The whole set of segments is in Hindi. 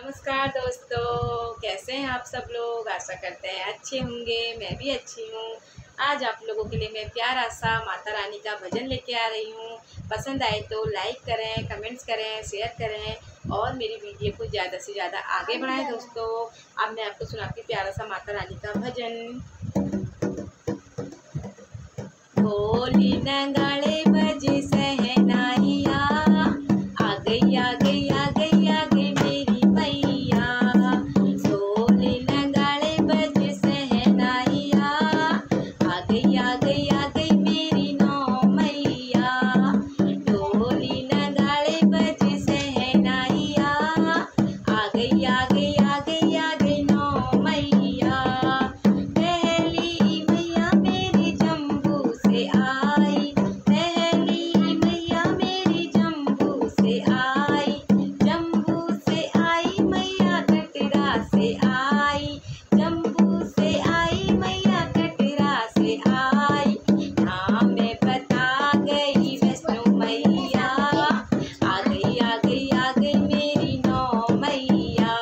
नमस्कार दोस्तों, कैसे हैं आप सब लोग। आशा करते हैं अच्छे होंगे। मैं भी अच्छी हूँ। आज आप लोगों के लिए मैं प्यारा सा माता रानी का भजन लेके आ रही हूँ। पसंद आए तो लाइक करें, कमेंट्स करें, शेयर करें और मेरी वीडियो को ज़्यादा से ज़्यादा आगे बढ़ाएं दोस्तों। अब मैं आपको सुनाती हूँ प्यारा सा माता रानी का भजन। ढोली नगाड़े बजे सहनाइया, आ गई आ गई आ गई आ गई मेरी मैया। ढोली नगाड़े बजे सहनाइया, आ गई आ गई आ गई मेरी नौ मैया। ढोली नगाड़े बजे सहनाइया, आ गई आ गई आ गई आ गई नौ मैया। पहली मैया मेरी जम्बू से आई, पहली मैया मेरी जम्बू से आई, जम्बू से आई मैया कटरा से आई, जम्बू से आई मैया कटरा से आई। नाम में बता गई वैष्णो मैया, आ गई आ गई आ गई मेरी नौ मैया।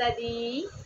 माता दी।